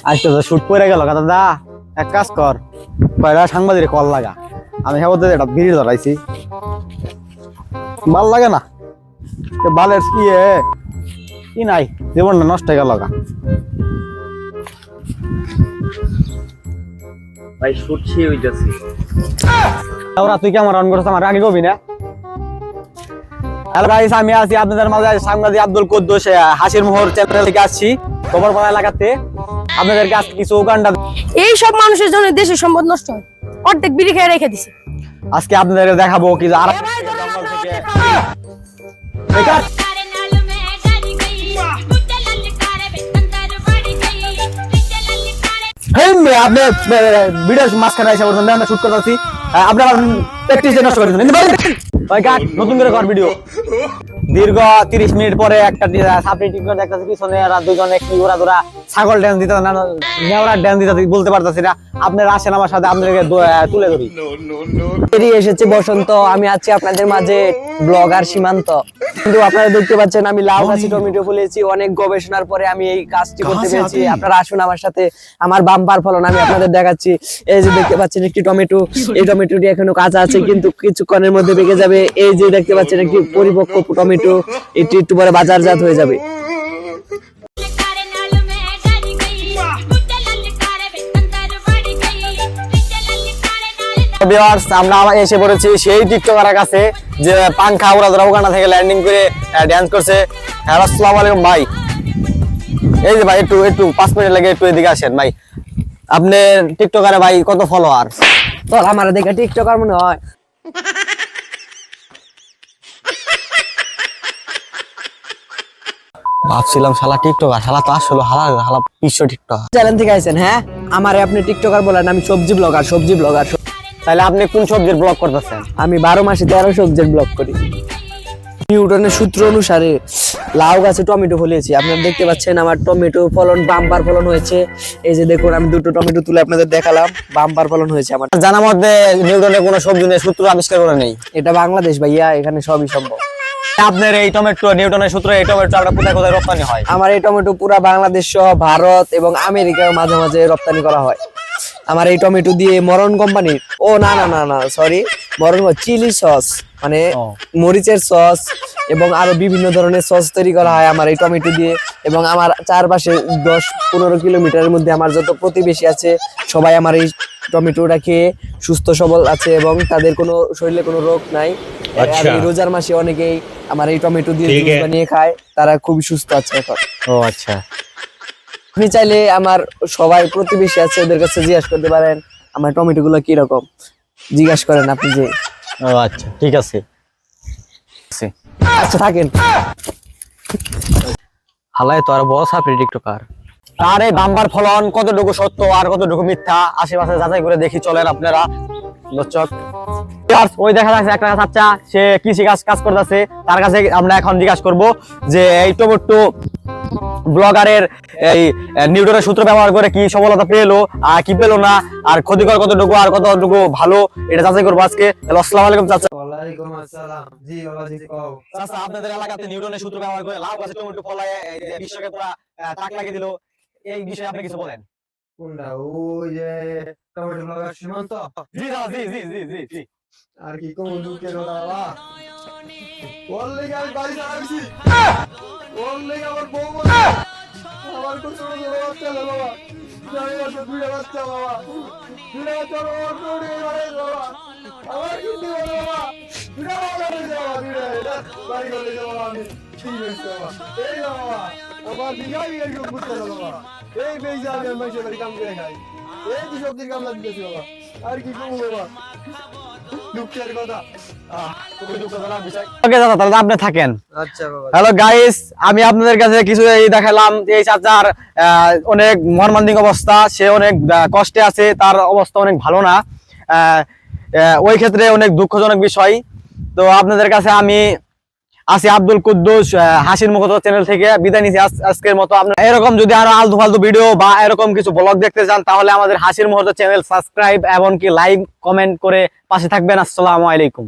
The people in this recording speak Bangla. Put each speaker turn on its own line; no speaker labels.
আজকে তো শুট করে গেল দাদা, এক কাজ কর, কয়টা সাংবাদিক কল লাগা, আমি হ্যাঁ বলতে এটা বিড়ি ধরাইছি, ভাল লাগে না বালের কি নাই, জীবনটা নষ্ট হয়ে গেল গা।
ভাই শুট শেষ হইতাছে।
ওরা তুই কি আমার অন করছিস, আমার আগে কবি না? হ্যালো গাইস, আমি আছি আপনাদের মাঝে সাংবাদিক আব্দুল কুদ্দুস, হাসির মোহর চ্যানেল থেকে আসছি খবরপাড়া এলাকাতে। আপনাদেরকে আজকে কিছু উগান্ডা,
এই সব মানুষের জন্য দেশের সম্পদ নষ্ট হয়, অর্ধেক বিড়ি খেয়ে রেখে দিছে।
আজকে আপনাদেরকে দেখাবো কি আর আপনি ভিডিও মাঝখানে এসে বলছেন আমরা শুট করতেছি, আপনারা প্র্যাকটিস নষ্ট করে দিলেন। নতুন করে কর ভিডিও। দীর্ঘ 30 মিনিট পরে একটা সাপড়ি টিকটক দেখতেছি, পিছনে এরা দুজনে কি ওরা ধরা ছাগল ড্যান্স দিতে না নেওড়া ড্যান্স দিতে বলতে পারতেছি না। আপনারা আসেন আমার সাথে, আপনাদেরকে তুলে ধরি।
বেরিয়ে এসেছে বসন্ত, আমি আছি আপনাদের মাঝে ব্লগার সীমান্ত। কিন্তু আপনারা দেখতে পাচ্ছেন আমি লাউ গাছে টমেটো ফলেছি, অনেক গবেষণার পরে আমি এই কাজটি করতে পেরেছি। আপনারা আসুন আমার সাথে, আমার বাম্পার ফলন আমি আপনাদের দেখাচ্ছি। এই যে দেখতে পাচ্ছেন একটি টমেটো, এই টমেটোটি এখনো কাঁচা আছে কিন্তু কিছুক্ষণের মধ্যে পেকে যাবে। এই যে দেখতে পাচ্ছেন একটি পরিপক্ক টমেটো, এটি একটু পরে বাজারজাত হয়ে যাবে।
আমরা এসে পড়েছি সেই টিকটকারের কাছে যে পাংখা ওরা ধরা ওখানে থেকে ল্যান্ডিং করে ড্যান্স করছে। আসসালামু আলাইকুম ভাই, এই যে ভাই একটু 5 মিনিট লাগে, একটু এদিকে আসেন ভাই। আপনি টিকটকারে ভাই কত ফলোয়ার?
তো আমার দেখে টিকটকার মনে হয়।
ভাবছিলাম শালা টিকটকার, শালা তো আসলে হালা বিশ্ব টিকটকার।
চ্যানেল থেকে আইছেন? হ্যাঁ, আমারে আপনি টিকটকার বলেন, আমি সবজি ব্লগার।
তাহলে আপনি কোন সবজির ব্লগ করতেছেন?
আমি 12 মাসে 13 সবজির ব্লগ করি। নিউটনের সূত্র অনুসারে লাউ গাছে টমেটো ফলিয়েছি। আপনারা দেখতে পাচ্ছেন আমার টমেটো ফলন বাম্পার ফলন হয়েছে। এই যে দেখুন, আমি দুটো টমেটো তুলে আপনাদের দেখালাম, বাম্পার ফলন হয়েছে আমার।
জানার মধ্যে নিউটনের কোনো সবজি নেই, সূত্র আবিষ্কার করে নেই।
এটা বাংলাদেশ ভাইয়া, এখানে সবই সম্ভব।
আপনার এই টমেটো নিউটনের সূত্রে এই টমেটো আপনার কোথায় কোথায় রপ্তানি হয়?
আমার এই টমেটো পুরা বাংলাদেশ সহ ভারত এবং আমেরিকার মাঝে মাঝে রপ্তানি করা হয়। আমার এই টমেটো দিয়ে মরণ কোম্পানির না সরি মরণ চিলি সস, মানে মরিচের সস এবং আরো বিভিন্ন ধরনের সস তৈরি করা হয় আমার এই টমেটো দিয়ে। এবং আমার চারপাশে 10-15 কিলোমিটারের মধ্যে আমার যত প্রতিবেশী আছে সবাই আমার এই টমেটোটা খেয়ে সুস্থ সবল আছে এবং তাদের কোনো শরীরে কোনো রোগ নাই। আর এই রোজার মাসে অনেকেই আমার এই টমেটো দিয়ে জুস বানিয়ে খায়, তারা খুবই সুস্থ আছে এখন।
ও আচ্ছা,
আপনি চাইলে আমার সবাই প্রতিবেশী আছে ওদের কাছে জিজ্ঞাসা করতে পারেন আমার টমেটো গুলো কিরকম, জিজ্ঞাসা করেন আপনি যে।
ও আচ্ছা, ঠিক আছে
আচ্ছা থাকেন।
হালাই তো আর বড় সাপড়ি টিকটকার। আর এই বাম্পার ফলন কতটুকু সত্য আর কতটুকু মিথ্যা আশেপাশে যাচাই করে দেখি চলেন আপনারা দর্শক। ওই দেখা যাচ্ছে একটা বাচ্চা, সে কৃষি কাজ করতেছে, তার কাছে আমরা এখন জিজ্ঞাসা করব যে এই টমেটো ব্লগারের এই নিউটনের সূত্র ব্যবহার করে কি সফলতা পেলো আর কি পেলো না, আর ক্ষতিকর কতটুকু আর কতটুকু ভালো, এটা যাচাই করবো আজকে। আসসালামু আলাইকুম চাচা।
ওয়ালাইকুম আসসালাম। জি বাবা, জি কও।
চাচা, আপনাদের এলাকাতে নিউটনের সূত্র ব্যবহার করে লাউ গাছে টমেটো ফলায় বিশ্বকে পুরা তাক লাগিয়ে দিল, এই বিষয়ে আপনি কিছু বলেন।
কোনটা? ওই যে টমেটো ব্লগার সীমান্ত?
জি দাদা, জি জি জি জি জি।
আর কি কোন দুঃখের কথা বাবা? ওর লেগে আমি বাড়ি চালাইছি, ওর লেগে আমার বউ বলে আমার খুব ছোট ছোট বাচ্চা হলো বাবা, 4 বছর 2টা বাচ্চা বাবা, 2টা বাচ্চা ওর দৌড়ে মারে বাবা, আমার কিন্তু বাবা 2টা বাচ্চা হয়েছে বাবা, 2টা এটা বাড়ি করে বাবা আমি ঠিক হয়েছে বাবা। এই বাবা আমার বিঘাই এরকম বুঝতে হলো বাবা, এই বেজা আমি মাসে বাড়ি কাম করে খাই, এই কি সবজির কামলা দিতেছি বাবা, আর কি করবো বাবা, দুঃখের কথা।
ওকে দাদা, তাহলে আপনি থাকেন।
আচ্ছা বাবা।
হ্যালো গাইস, আমি আপনাদের কাছে কিছু এই দেখালাম। এই চাচার অনেক মর্মান্তিক অবস্থা, সে অনেক কষ্টে আছে, তার অবস্থা অনেক ভালো না, ওই ক্ষেত্রে অনেক দুঃখজনক বিষয়। তো আপনাদের কাছে আমি আছি আব্দুল কুদ্দুস, হাসির মুখ চ্যানেল থেকে বিদায় নিচ্ছি আজকের মতো। আপনারা এরকম যদি আরো আলতু ফালতু ভিডিও বা এরকম কিছু ব্লগ দেখতে চান তাহলে আমাদের হাসির মুহূর্ত চ্যানেল সাবস্ক্রাইব এমনকি লাইক কমেন্ট করে পাশে থাকবেন। আসসালামু আলাইকুম।